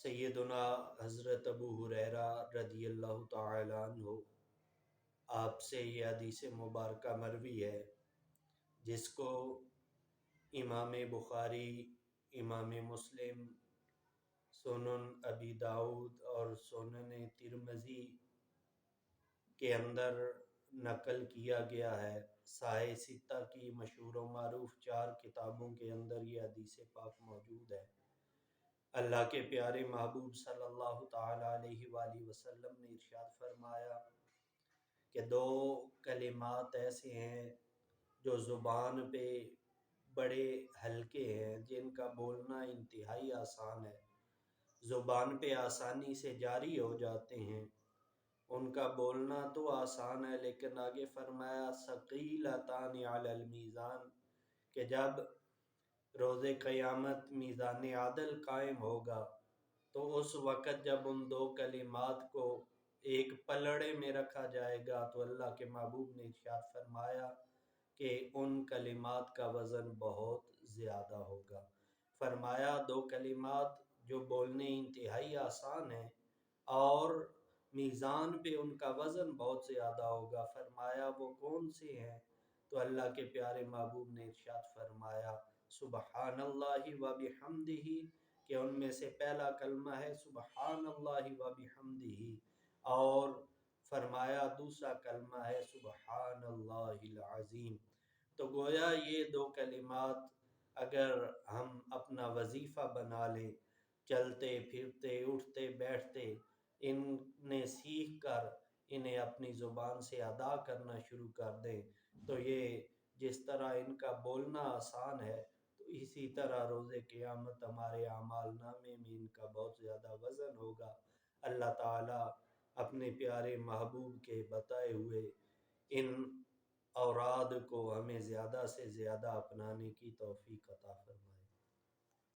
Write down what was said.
سیدنا حضرت ابو ہریرہ رضی اللہ تعالی عنہ آپ سے یہ حدیث مبارکہ مروی ہے، جس کو امام بخاری، امام مسلم، سنن ابی داؤد اور سنن ترمذی کے اندر نقل کیا گیا ہے۔ صحیح ستہ کی مشہور و معروف 4 کتابوں کے اندر یہ حدیث پاک موجود ہے۔ اللہ کے پیارے محبوب صلی اللہ تعالی علیہ وآلہ وسلم نے ارشاد فرمایا کہ 2 کلمات ایسے ہیں جو زبان پہ بڑے ہلکے ہیں، جن کا بولنا انتہائی آسان ہے، زبان پہ آسانی سے جاری ہو جاتے ہیں۔ ان کا بولنا تو آسان ہے، لیکن آگے فرمایا ثقیلتان علی المیزان، کہ جب روز قیامت میزان عدل قائم ہوگا تو اس وقت جب ان 2 کلمات کو ایک پلڑے میں رکھا جائے گا تو اللہ کے محبوب نے ارشاد فرمایا کہ ان کلمات کا وزن بہت زیادہ ہوگا۔ فرمایا 2 کلمات جو بولنے انتہائی آسان ہیں اور میزان پہ ان کا وزن بہت زیادہ ہوگا۔ فرمایا وہ کون سے ہیں؟ تو اللہ کے پیارے محبوب نے ارشاد فرمایا سبحان اللہ و بحمدہ، کہ ان میں سے پہلا کلمہ ہے سبحان اللہ و بحمدہ، اور فرمایا دوسرا کلمہ ہے سبحان اللہ العظیم۔ تو گویا یہ 2 کلمات اگر ہم اپنا وظیفہ بنا لیں، چلتے پھرتے اٹھتے بیٹھتے انہیں سیکھ کر انہیں اپنی زبان سے ادا کرنا شروع کر دیں، تو یہ جس طرح ان کا بولنا آسان ہے، تو اسی طرح روز قیامت ہمارے اعمال نامے میں ان کا بہت زیادہ وزن ہوگا۔ اللہ تعالیٰ اپنے پیارے محبوب کے بتائے ہوئے ان اوراد کو ہمیں زیادہ سے زیادہ اپنانے کی توفیق عطا فرمائے۔